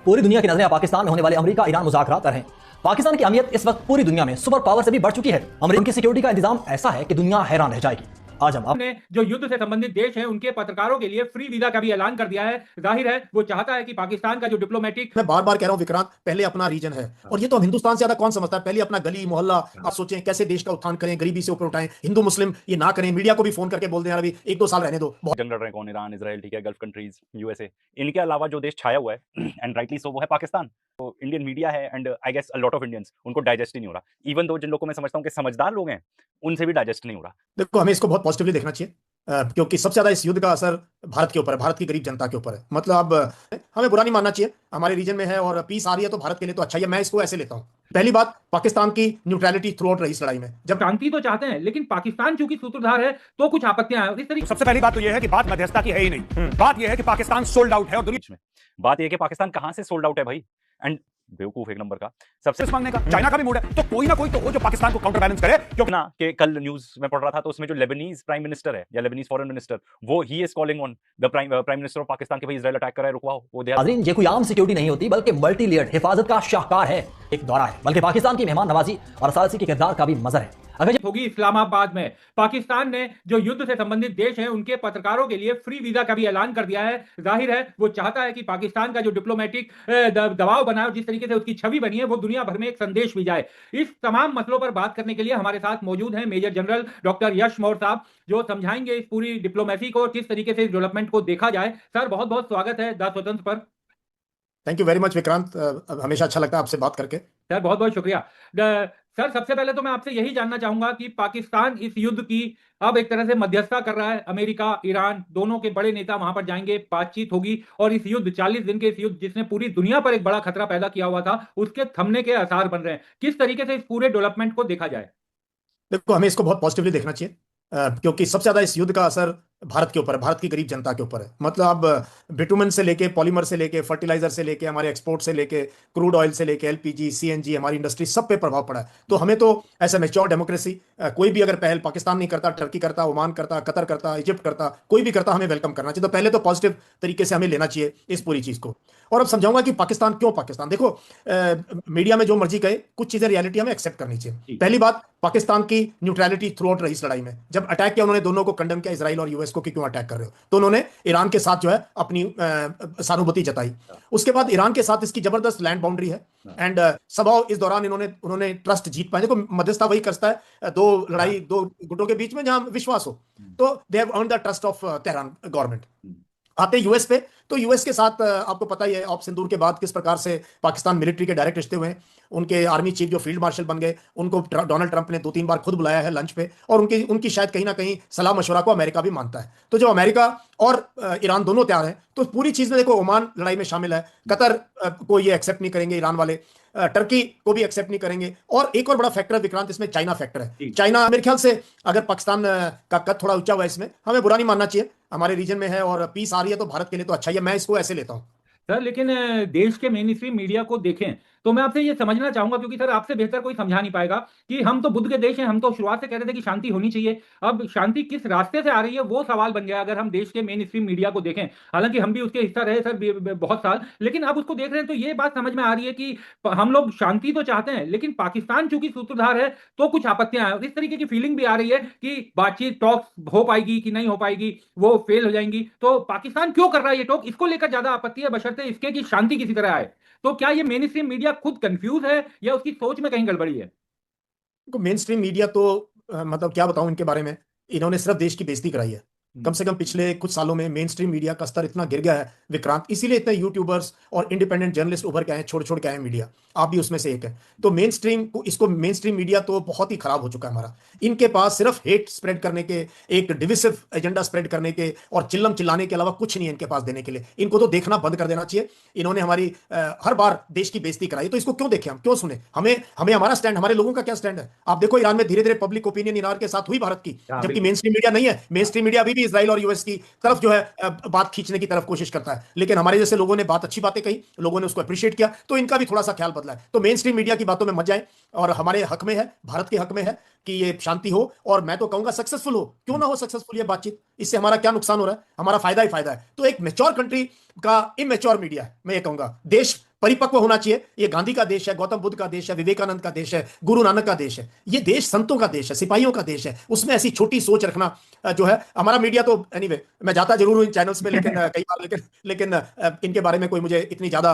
पूरी दुनिया की नजरें पाकिस्तान में होने वाले अमेरिका ईरान मुज़ाकरात पर हैं। पाकिस्तान की अहमियत इस वक्त पूरी दुनिया में सुपर पावर से भी बढ़ चुकी है। अमेरिका की सिक्योरिटी का इंतजाम ऐसा है कि दुनिया हैरान रह जाएगी। आज हम ने जो युद्ध से संबंधित देश हैं उनके पत्रकारों के लिए फ्री वीजा का भी ऐलान कर दिया है। जाहिर है वो चाहता है कि पाकिस्तान का जो डिप्लोमेटिक, मैं बार बार कह रहा हूं विक्रांत, पहले अपना रीजन है और ये तो हम हिंदुस्तान से ज्यादा कौन समझता है। पहले अपना गली मोहल्ला आप सोचें, कैसे देश का उत्थान करें, गरीबी से ऊपर उठाएं, हिंदू मुस्लिम ये ना करें, मीडिया को भी फोन करके बोल दें यार अभी 1-2 साल रहने दो। जंग लड़ रहे हैं कौन? ईरान, इजराइल, ठीक है, गल्फ कंट्रीज, यूएसए। इनके अलावा जो देश छाया हुआ है एंड राइटली सो वो है पाकिस्तान। तो इंडियन मीडिया है and I guess a lot of Indians उनको डाइजेस्ट ही नहीं हो रहा। इवन दो जिन लोगों को मैं समझता हूं कि समझदार लोग हैं उनसे भी डाइजेस्ट नहीं हो रहा। देखो हमें इसको बहुत पॉजिटिवली देखना चाहिए क्योंकि सबसे ज्यादा इस युद्ध का असर भारत के ऊपर है, भारत की गरीब जनता के ऊपर है। मतलब हमें बुरा नहीं मानना चाहिए, हमारे रीजन में है और पीस आ रही है तो भारत के लिए तो अच्छा ही है। मैं इसको ऐसे लेता हूं। पहली बात, पाकिस्तान की न्यूट्रलिटी थ्रू आउट रही इस लड़ाई में। जब शांति तो चाहते हैं लेकिन पाकिस्तान चूंकि सूत्रधार है तो कुछ आपत्तियां हैं इस तरीके। सबसे पहली बात तो यह है कि बात मध्यस्थता की है ही नहीं। बात यह है कि पाकिस्तान सोल्ड आउट है और दुनिया में बात यह है कि पाकिस्तान कहां से सोल्ड आउट है भाई, एंड बेवकूफ एक नंबर का। सबसे मांगने का चाइना का भी मूड है, तो कोई ना कोई तो हो जो पाकिस्तान को काउंटर बैलेंस करे। क्यों ना कि कल न्यूज में पढ़ रहा था तो उसमें जो लेबनीज प्राइम मिनिस्टर है या लेबनीज फॉरेन मिनिस्टर, वो ही is calling on the prime minister of Pakistan के भाई इजराइल अटैक कर रहा है, रुकवाओ वो दे। नाज़रीन, ये कोई आम सिक्योरिटी नहीं होती बल्कि मल्टी लेयर्ड हिफाजत का शाहकार है, एक दौरा है, बल्कि पाकिस्तान की मेहमान नवाजी और सालसी के किरदार का भी मजर है। अगर होगी इस्लामाबाद में। पाकिस्तान ने जो युद्ध से संबंधित देश हैं उनके पत्रकारों के लिए फ्री वीजा का भी ऐलान कर दिया है। जाहिर है वो चाहता है कि पाकिस्तान का जो डिप्लोमेटिक दबाव बना है, जिस तरीके से उसकी छवि बनी है, वो दुनिया भर में एक संदेश भी जाए। इस तमाम मसलों पर बात करने के लिए हमारे साथ मौजूद हैं मेजर जनरल डॉक्टर यश मौर्य साहब, जो समझाएंगे इस पूरी डिप्लोमेसी को, किस तरीके से डेवलपमेंट को देखा जाए। सर बहुत बहुत स्वागत है द स्वतंत्र पर। Thank you very much Vikrant, हमेशा अच्छा लगता है आपसे बात करके। सर बहुत बहुत शुक्रिया। सर सबसे पहले तो मैं आपसे यही जानना चाहूंगा कि पाकिस्तान इस युद्ध की अब एक तरह से मध्यस्थता कर रहा है। अमेरिका ईरान दोनों के बड़े नेता वहां पर जाएंगे, बातचीत होगी और इस युद्ध 40 दिन के इस युद्ध जिसने पूरी दुनिया पर एक बड़ा खतरा पैदा किया हुआ था, उसके थमने के आसार बन रहे हैं। किस तरीके से इस पूरे डेवलपमेंट को देखा जाए? देखो हमें इसको बहुत पॉजिटिवली देखना चाहिए क्योंकि सबसे ज्यादा इस युद्ध का असर भारत के ऊपर है, भारत की गरीब जनता के ऊपर है। मतलब बिटुमन से लेके पॉलीमर से लेके फर्टिलाइजर से लेके हमारे एक्सपोर्ट से लेके क्रूड ऑयल से लेके एलपीजी सीएनजी हमारी इंडस्ट्री सब पे प्रभाव पड़ा है। तो हमें तो ऐसा मैच्योर डेमोक्रेसी कोई भी अगर पहल पाकिस्तान नहीं करता, टर्की करता, ओमान करता, कतर करता, इजिप्ट करता, कोई भी करता, हमें वेलकम करना चाहिए। तो पहले तो पॉजिटिव तरीके से हमें लेना चाहिए इस पूरी चीज को। और अब समझाऊंगा कि पाकिस्तान क्यों पाकिस्तान। देखो मीडिया में जो मर्जी कहे, कुछ चीजें रियलिटी हमें एक्सेप्ट करनी चाहिए। पहली बात, पाकिस्तान की न्यूट्रलिटी थ्रू आउट रही इस लड़ाई में। जब अटैक किया उन्होंने दोनों को कंडेम किया, इजराइल और यूएस को, कि क्यों अटैक कर रहे हो, तो उन्होंने ईरान के साथ जो है अपनी सहानुभूति जताई। उसके बाद ईरान के साथ इसकी जबरदस्त लैंड बाउंड्री है एंड सबाव इस दौरान उन्होंने ट्रस्ट जीत पाए। देखो मध्यस्थता वही करता है दो गुटों के बीच में जहां विश्वास हो। तो they have earned the trust of Tehran government. आते यूएस पे, तो यूएस के साथ आपको पता ही है ऑप सिंदूर के बाद किस प्रकार से पाकिस्तान मिलिट्री के डायरेक्ट रिश्ते हुए हैं। उनके आर्मी चीफ जो फील्ड मार्शल बन गए, उनको डोनाल्ड ट्रंप ने 2-3 बार खुद बुलाया है लंच पे, और उनकी शायद कहीं ना कहीं सलाह मशवरा को अमेरिका भी मानता है। तो जब अमेरिका और ईरान दोनों तैयार हैं तो पूरी चीज में देखो, ओमान लड़ाई में शामिल है, कतर को ये एक्सेप्ट नहीं करेंगे ईरान वाले, टर्की को भी एक्सेप्ट नहीं करेंगे। और एक और बड़ा फैक्टर विक्रांत इसमें चाइना फैक्टर है। चाइना मेरे ख्याल से अगर पाकिस्तान का कद थोड़ा ऊंचा हुआ है, इसमें हमें बुरा नहीं मानना चाहिए, हमारे रीजन में है और पीस आ रही है तो भारत के लिए तो अच्छा ही है। मैं इसको ऐसे लेता हूं। सर लेकिन देश के मेन स्ट्रीम मीडिया को देखें तो मैं आपसे ये समझना चाहूंगा, क्योंकि सर आपसे बेहतर कोई समझा नहीं पाएगा कि हम तो बुद्ध के देश हैं, हम तो शुरुआत से कह रहे थे कि शांति होनी चाहिए। अब शांति किस रास्ते से आ रही है वो सवाल बन गया अगर हम देश के मेन स्ट्रीम मीडिया को देखें। हालांकि हम भी उसके हिस्सा रहे सर बहुत साल, लेकिन अब उसको देख रहे हैं तो ये बात समझ में आ रही है कि हम लोग शांति तो चाहते हैं लेकिन पाकिस्तान चूंकि सूत्रधार है तो कुछ आपत्तियां हैं। इस तरीके की फीलिंग भी आ रही है कि बातचीत टॉक्स हो पाएगी कि नहीं हो पाएगी, वो फेल हो जाएंगी। तो पाकिस्तान क्यों कर रहा है ये टॉक, इसको लेकर ज्यादा आपत्ति है, बशर्ते इसके कि शांति किसी तरह आए। तो क्या ये मेन स्ट्रीम मीडिया खुद कंफ्यूज है या उसकी सोच में कहीं गड़बड़ी है? मेन स्ट्रीम मीडिया तो मतलब क्या बताऊं इनके बारे में, इन्होंने सिर्फ देश की बेइज्जती कराई है। कम से कम पिछले कुछ सालों में मेन स्ट्रीम मीडिया का स्तर इतना गिर गया है विक्रांत, इसीलिए इतने यूट्यूबर्स और इंडिपेंडेंट जर्नलिस्ट उभर के आए, छोड़ के आए मीडिया, आप भी उसमें से एक है। तो मेन स्ट्रीम को, इसको मेन स्ट्रीम मीडिया तो बहुत ही खराब हो चुका है हमारा। इनके पास सिर्फ हेट स्प्रेड करने के, एक डिविसिव एजेंडा स्प्रेड करने के और चिल्लम चिल्लाने के अलावा कुछ नहीं है इनके पास देने के लिए। इनको तो देखना बंद कर देना चाहिए। इन्होंने हमारी हर बार देश की बेइज्जती कराई, तो इसको क्यों देखें हम, क्यों सुने? हमें हमारा स्टैंड, हमारे लोगों का क्या स्टैंड है? आप देखो ईरान में धीरे धीरे पब्लिक ओपिनियन ईरान के साथ हुई भारत की, जबकि मेन स्ट्रीम मीडिया नहीं है। मेन स्ट्रीम मीडिया अभी भी इजराइल और यूएस की तरफ जो है बात खींचने की तरफ कोशिश करता है। लेकिन हमारे जैसे लोगों ने अच्छी बातें कही, लोगों ने उसको अप्रिशिएट किया, तो इनका भी थोड़ा सा ख्याल बदला है। तो मेन स्ट्रीम मीडिया की बातों में मत जाए, और हमारे हक में है, भारत के हक में है कि ये शांति हो, और मैं तो कहूंगा सक्सेसफुल हो। क्यों ना हो सक्सेसफुल ये बातचीत, इससे हमारा क्या नुकसान हो रहा है? हमारा फायदा ही फायदा है। तो एक मैच्योर कंट्री का इमेच्योर मीडिया है, मैं ये कहूंगा। देश परिपक्व होना चाहिए। ये गांधी का देश है, गौतम बुद्ध का देश है, विवेकानंद का देश है, गुरु नानक का देश है। ये देश संतों का देश है, सिपाहियों का देश है। उसमें ऐसी छोटी सोच रखना जो है, हमारा मीडिया तो एनीवे मैं जाता जरूर हूं इन चैनल्स पे, लेकिन कई बार लेकिन इनके बारे में कोई मुझे इतनी ज्यादा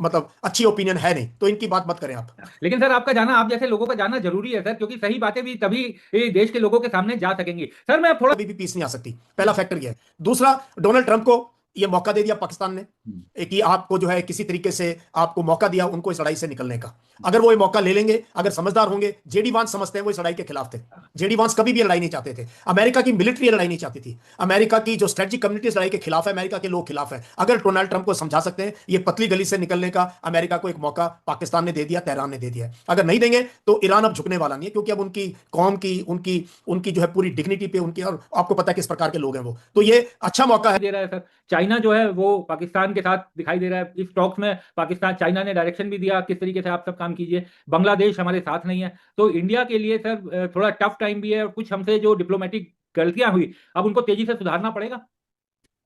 मतलब अच्छी ओपिनियन है नहीं, तो इनकी बात मत करें आप। लेकिन सर आपका जाना, आप जैसे लोगों का जाना जरूरी है सर, क्योंकि सही बातें भी तभी ये देश के लोगों के सामने जा सकेंगी। सर मैं थोड़ा कभी भी पीस नहीं आ सकती, पहला फैक्टर यह है। दूसरा, डोनाल्ड ट्रंप को ये मौका दे दिया पाकिस्तान ने कि आपको जो है किसी तरीके से आपको मौका दिया उनको इस लड़ाई से निकलने का। अगर वो ये मौका ले लेंगे, अगर समझदार होंगे, जेडी वांस समझते हैं वो इस लड़ाई के खिलाफ थे। जेडी वांस कभी भी ये लड़ाई नहीं चाहते थे। अमेरिका की मिलिट्री ये लड़ाई नहीं चाहती थी। अमेरिका की जो स्ट्रेटेजिक कम्युनिटी इस लड़ाई के खिलाफ है, अमेरिका के लोग खिलाफ है। अगर डोनाल्ड ट्रंप को समझा सकते हैं, ये पतली गली से निकलने का अमेरिका को एक मौका पाकिस्तान ने दे दिया, तेहरान ने दे दिया है। अगर नहीं देंगे तो ईरान अब झुकने वाला नहीं है, क्योंकि अब उनकी कौम की उनकी उनकी जो है पूरी डिग्निटी पे उनकी, और आपको पता है किस प्रकार के लोग हैं वो, तो ये अच्छा मौका है। दे रहा है सर। चाइना जो है वो पाकिस्तान के साथ दिखाई दे रहा है इस टॉक्स में। पाकिस्तान, चाइना ने डायरेक्शन भी दिया किस तरीके से आप सब काम कीजिए। बांग्लादेश हमारे साथ नहीं है, तो इंडिया के लिए सर थोड़ा टफ टाइम भी है, और कुछ हमसे जो डिप्लोमेटिक गलतियां हुई अब उनको तेजी से सुधारना पड़ेगा।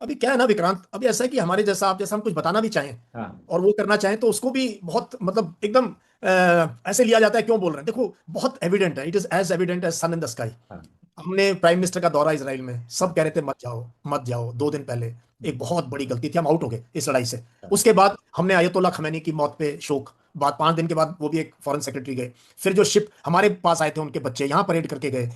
अभी क्या है ना विक्रांत, अभी ऐसा है कि हमारे जैसा, आप जैसा हम कुछ बताना भी चाहें हाँ और वो करना चाहें तो उसको भी बहुत मतलब एकदम ऐसे लिया जाता है, क्यों बोल रहे हैं। देखो बहुत एविडेंट है, it is as evident as sun in the sky. हाँ हमने प्राइम मिनिस्टर का दौरा इसराइल में, सब कह रहे थे मत जाओ मत जाओ। 2 दिन पहले एक बहुत बड़ी गलती थी, हम आउट हो गए इस लड़ाई से। उसके बाद हमने अयतुल्ला खमैनी की मौत पे शोक, बाद 5 दिन के बाद वो भी एक फॉरेन सेक्रेटरी गए। फिर जो शिप हमारे पास आए थे उनके बच्चे यहाँ परेड करके गए,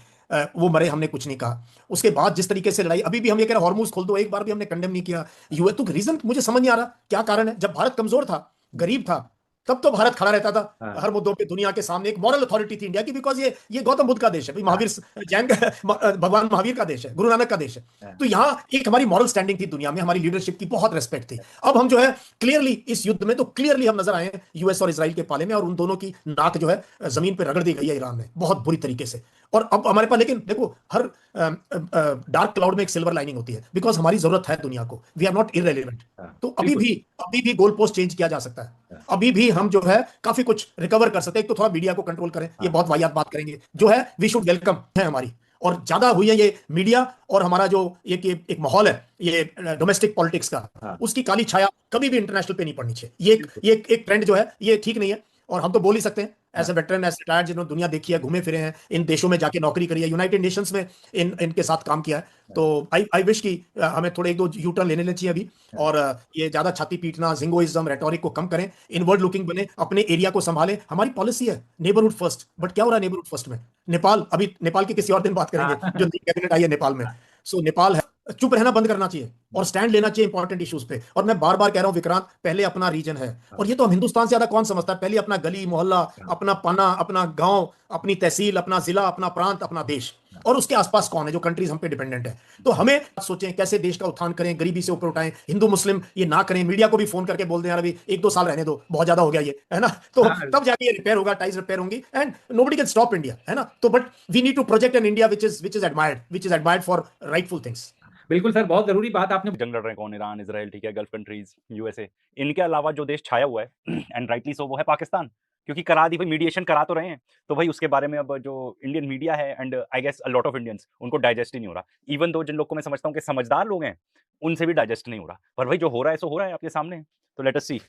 वो मरे, हमने कुछ नहीं कहा। उसके बाद जिस तरीके से लड़ाई, अभी भी हम ये कह रहे हैं हॉर्मुज खोल दो, एक बार भी हमने कंडेम नहीं किया यूएस। तो रीजन मुझे समझ नहीं आ रहा क्या कारण है। जब भारत कमजोर था, गरीब था, तब तो भारत खड़ा रहता था हाँ। हर मुद्दों पे दुनिया के सामने। एक मॉरल अथॉरिटी थी इंडिया की, बिकॉज ये गौतम बुद्ध का देश है भाई, महावीर जैन का भगवान महावीर का देश है, गुरु नानक का देश है। तो यहाँ एक हमारी मॉरल स्टैंडिंग थी दुनिया में, हमारी लीडरशिप की बहुत रेस्पेक्ट थी। अब हम जो है क्लियरली इस युद्ध में तो क्लियरली हम नजर आए हैं यूएस और इसराइल के पाले में, और उन दोनों की नाक जो है जमीन पे रगड़ दी गई है ईरान ने बहुत बुरी तरीके से। और अब हमारे पास, लेकिन देखो हर डार्क क्लाउड में एक सिल्वर लाइनिंग होती है, बिकॉज हमारी जरूरत है दुनिया को, वी आर नॉट इररेलेवेंट। तो अभी भी गोल पोस्ट चेंज किया जा सकता है, अभी भी हम जो है काफी कुछ रिकवर कर सकते हैं। एक तो थोड़ा मीडिया को कंट्रोल करें, ये बहुत वाहियात बात करेंगे जो है, वी शुड वेलकम है हमारी। और ज्यादा हुई है ये मीडिया और हमारा जो ये कि एक माहौल है ये डोमेस्टिक पॉलिटिक्स का, उसकी काली छाया कभी भी इंटरनेशनल पे नहीं पड़नी चाहिए। ये एक ट्रेंड जो है ये ठीक नहीं है। और हम तो बोल ही सकते हैं as a veteran, as retired, जिन्होंने दुनिया देखी है, घूमे फिरे हैं, इन देशों में जाके नौकरी करी है, यूनाइटेड नेशंस में इनके साथ काम किया है। तो आई विश कि हमें थोड़े 1-2 यू टर्न लेने चाहिए अभी, और ये ज्यादा छाती पीटना, जिंगोइज्म, रेटोरिक को कम करें, इनवर्ड लुकिंग बने, अपने एरिया को संभालें। हमारी पॉलिसी है नेबरहुड फर्स्ट, बट क्या हो रहा है नेबरहुड फर्स्ट में? नेपाल, अभी नेपाल की किसी और दिन बात करेंगे, जो नई कैबिनेट आई है नेपाल में। सो नेपाल है, चुप रहना बंद करना चाहिए और स्टैंड लेना चाहिए इंपॉर्टेंट इश्यूज पे। और मैं बार बार कह रहा हूं विक्रांत, पहले अपना रीजन है, और ये तो हम हिंदुस्तान से ज्यादा कौन समझता है, पहले अपना गली मोहल्ला, अपना पाना, अपना गांव, अपनी तहसील, अपना जिला, अपना प्रांत, अपना देश, और उसके आसपास कौन है जो कंट्रीज हम पे डिपेंडेंट है। तो हमें सोचें कैसे देश का उत्थान करें, गरीबी से ऊपर उठाएं, हिंदू मुस्लिम ये ना करें। मीडिया को भी फोन करके बोल दें यार अभी 1-2 साल रहने दो, बहुत ज्यादा हो गया ये, है ना? तो तब जाके ये रिपेयर होगा, टाइज रिपेयर होंगी, and nobody can stop India, है ना? तो but we need to project an India which is admired for rightful things. बिल्कुल सर, बहुत जरूरी बात आपने। जंग लड़ रहे हैं कौन? ईरान, इसराइल, ठीक है, गल्फ कंट्रीज, यूएसए। इनके अलावा जो देश छाया हुआ है एंड राइटली सो, वो है पाकिस्तान। क्योंकि करा दी भाई, मीडिएशन करा तो रहे हैं, तो भाई उसके बारे में अब जो इंडियन मीडिया है and I guess a lot of Indians, उनको डाइजेस्ट ही नहीं हो रहा। इवन दो जिन लोग को मैं समझता हूँ कि समझदार लोग हैं, उनसे भी डाइजेस्ट नहीं हो रहा। पर भाई जो हो रहा है सो हो रहा है आपके सामने, तो लेट अस सी।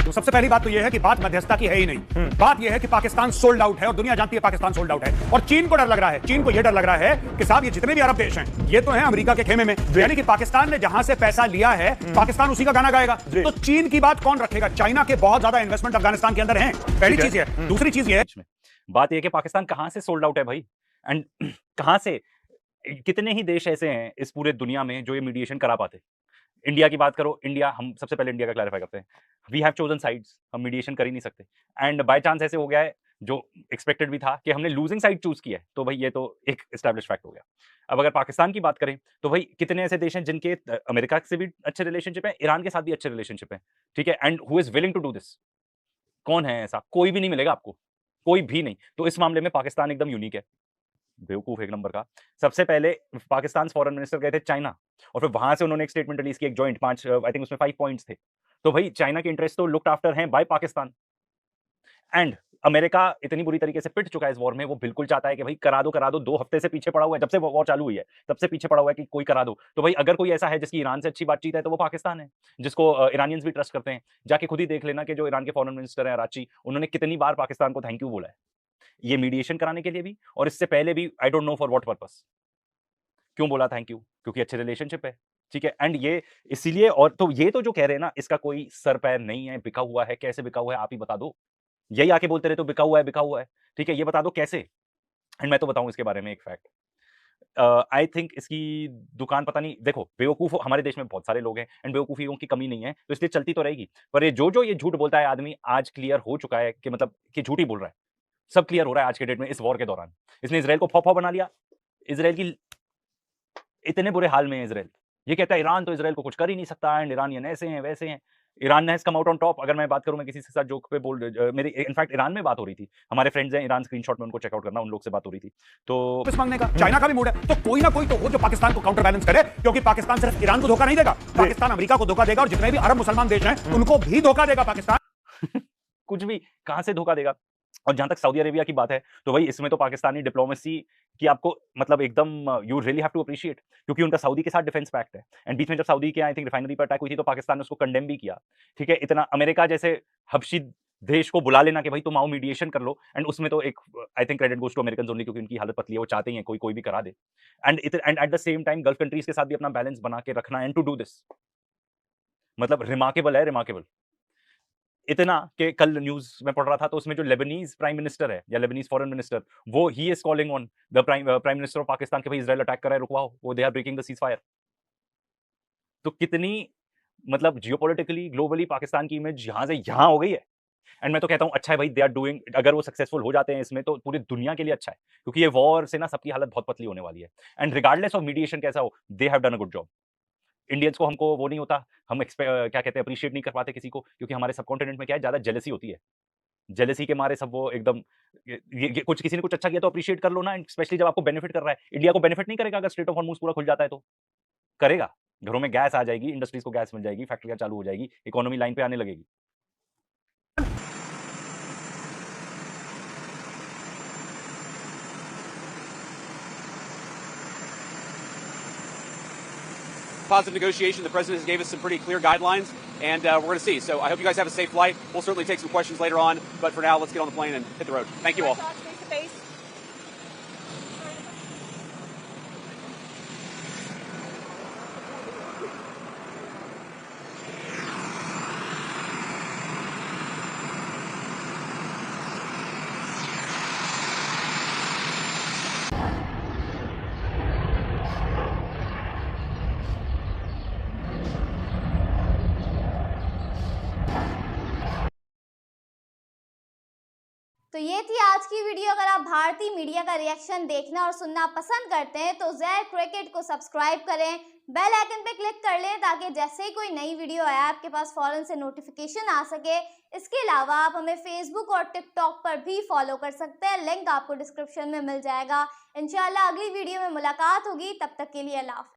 तो सबसे पहली बात तो यह है कि बात मध्यस्थता की है ही नहीं। बात यह है कि पाकिस्तान सोल्ड आउट है और दुनिया जानती है पाकिस्तान सोल्ड आउट है। और चीन को डर लग रहा है, चीन को यह डर लग रहा है कि साहब ये जितने भी अरब देश हैं ये तो हैं अमेरिका के खेमे में। यानी कि पाकिस्तान ने जहां से पैसा लिया है पाकिस्तान उसी का गाना गाएगा। तो चीन की बात कौन रखेगा? चाइना के बहुत ज्यादा इन्वेस्टमेंट अफगानिस्तान के अंदर है, पहली चीज है। दूसरी चीज ये है, बात यह है कि पाकिस्तान कहां से सोल्ड आउट है भाई, एंड कहां से, कितने ही देश ऐसे हैं इस पूरे दुनिया में जो ये मीडिएशन करा पाते। इंडिया की बात करो, इंडिया, हम सबसे पहले इंडिया का क्लैरिफाई करते हैं, वी हैव चोजन साइड्स, हम मीडिएशन कर ही नहीं सकते। एंड बाय चांस ऐसे हो गया है, जो एक्सपेक्टेड भी था, कि हमने लूजिंग साइड चूज किया है, तो भाई ये तो एक एस्टैब्लिश फैक्ट हो गया। अब अगर पाकिस्तान की बात करें तो भाई कितने ऐसे देश हैं जिनके अमेरिका से भी अच्छे रिलेशनशिप है, ईरान के साथ भी अच्छे रिलेशनशिप है, ठीक है, and who is willing to do this? कौन है ऐसा? कोई भी नहीं मिलेगा आपको, कोई भी नहीं। तो इस मामले में पाकिस्तान एकदम यूनिक है, बेवकूफ एक नंबर का। सबसे पहले पाकिस्तान फॉरेन मिनिस्टर गए थे चाइना, और फिर वहां से उन्होंने एक स्टेटमेंट रिलीज की, एक जॉइंट 5 आई थिंक उसमें 5 पॉइंट्स थे। तो भाई चाइना के इंटरेस्ट तो लुक्ड आफ्टर हैं बाय पाकिस्तान। एंड अमेरिका इतनी बुरी तरीके से पिट चुका है इस वॉर में, वो बिल्कुल चाहता है कि भाई करा दो, 2 हफ्ते से पीछे पड़ा हुआ है, जब से वॉर चालू हुई है तब से पीछे पड़ा हुआ है कि कोई करा दो। तो भाई अगर कोई ऐसा है जिसकी ईरान से अच्छी बातचीत है तो वो पाकिस्तान है, जिसको ईरानियंस भी ट्रस्ट करते हैं। जाके खुद ही देख लेना कि जो ईरान के फॉरेन मिनिस्टर हैं अराची, उन्होंने कितनी बार पाकिस्तान को थैंक यू बोला है, ये मीडिएशन कराने के लिए भी और इससे पहले भी। I don't know for what purpose क्यों बोला थैंक यू, क्योंकि अच्छे रिलेशनशिप है, ठीक है। एंड ये इसीलिए, और तो ये तो जो कह रहे हैं ना, इसका कोई सर पैर नहीं है, बिका हुआ है। कैसे बिका हुआ है आप ही बता दो, यही आके बोलते रहे तो बिका हुआ है, बिका हुआ है, ठीक है, ये बता दो कैसे। एंड मैं तो बताऊं इसके बारे में एक फैक्ट। आई थिंक इसकी दुकान, पता नहीं, देखो बेवकूफ हमारे देश में बहुत सारे लोग हैं एंड बेवकूफियों की कमी नहीं है, तो इसलिए चलती तो रहेगी। पर ये जो ये झूठ बोलता है आदमी, आज क्लियर हो चुका है कि मतलब कि झूठ ही बोल रहा है। सब क्लियर हो रहा है आज के डेट में इस वॉर के दौरान। इसने इसराइल को फौफा बना लिया। इसराइल की इतने बुरे हाल में है इसराइल, ये कहता है ईरान तो इसराइल को कुछ कर ही नहीं सकता एंड ईरानियन ऐसे हैं वैसे हैं। ईरान ने कम आउट ऑन टॉप। अगर मैं बात करूं, मैं किसी के साथ जोक पे मेरी इनफैक्ट ईरान में बात हो रही थी, हमारे फ्रेंड्स हैं ईरान, स्क्रीनशॉट में उनको चेकआउट करना, उन लोग से बात हो रही थी। तो वापस मांगने का चाइना का भी मूड है, तो कोई ना कोई तो हो जो पाकिस्तान को काउंटर बैलेंस करे, क्योंकि पाकिस्तान सिर्फ ईरान को धोखा नहीं देगा, पाकिस्तान अमेरिका को धोखा देगा और जितने भी अरब मुसलमान देश हैं उनको भी धोखा देगा पाकिस्तान। कुछ भी कहां से धोखा देगा। और जहां तक सऊदी अरेबिया की बात है, तो भाई इसमें तो पाकिस्तानी डिप्लोमेसी की आपको मतलब एकदम you really have to appreciate, क्योंकि उनका सऊदी के साथ डिफेंस पैक्ट है। एंड बीच में जब सऊदी के आई थिंक रिफाइनरी पर अटैक हुई थी तो पाकिस्तान ने उसको कंडेम भी किया, ठीक है। इतना अमेरिका जैसे हबशी देश को बुला लेना कि भाई तुम आओ मीडिएशन कर लो, एंड उसमें तो एक I think credit goes to American only, क्योंकि उनकी हालत पतली है, वो चाहते ही हैं कोई भी करा दे। And at the same time gulf countries के साथ भी अपना बैलेंस बना के रखना एंड टू डू दिस, मतलब रिमार्केबल है, रिमार्केबल। इतना कि कल न्यूज में पढ़ रहा था तो उसमें जो लेबनीज प्राइम मिनिस्टर है या लेबनीज फॉरेन मिनिस्टर, वो ही is calling on the prime minister of Pakistan के भाई इजराइल अटैक कर रहा है, रुकवाओ, वो they are breaking the ceasefire. तो कितनी मतलब जियोपॉलिटिकली ग्लोबली पाकिस्तान की इमेज यहां से यहां हो गई है। एंड मैं तो कहता हूं अच्छा है भाई, दे आर डूइंग, अगर वो सक्सेसफुल हो जाते हैं इसमें तो पूरी दुनिया के लिए अच्छा है, क्योंकि ये वॉर से ना सबकी हालत बहुत पतली होने वाली है। एंड रिगार्डलेस ऑफ मीडिएशन कैसा हो, they have done a good job. Indians को हमको वो नहीं होता, हम क्या कहते हैं, अप्रिशिएट नहीं कर पाते किसी को, क्योंकि हमारे सब कॉन्टिनेंट में क्या है, ज्यादा जेलसी होती है। जेलसी के मारे सब वो एकदम ये कुछ किसी ने कुछ अच्छा किया तो अप्रिशिएट कर लो ना, स्पेशली जब आपको बेनिफिट कर रहा है। इंडिया को बेनिफिट नहीं करेगा अगर स्ट्रेट ऑफ हॉर्मूज पूरा खुल जाता है, तो करेगा। घरों में गैस आ जाएगी, इंडस्ट्रीज को गैस मिल जाएगी, फैक्ट्रियां चालू हो जाएगी, इकोनॉमी लाइन पे आने लगेगी। Positive negotiation. The president has gave us some pretty clear guidelines, and we're going to see. So I hope you guys have a safe flight. We'll certainly take some questions later on, but for now, let's get on the plane and hit the road. Thank you all. Face-to-face. तो ये थी आज की video. अगर आप भारतीय media का reaction देखना और सुनना पसंद करते हैं तो ज़ेर क्रिकेट को सब्सक्राइब करें, बेल आइकन पे क्लिक कर लें ताकि जैसे ही कोई नई वीडियो आए आपके पास फौरन से नोटिफिकेशन आ सके। इसके अलावा आप हमें फेसबुक और टिकटॉक पर भी फॉलो कर सकते हैं, लिंक आपको डिस्क्रिप्शन में मिल जाएगा। इंशाल्लाह अगली वीडियो में मुलाकात होगी, तब तक के लिए अल्लाह हाफ़िज़।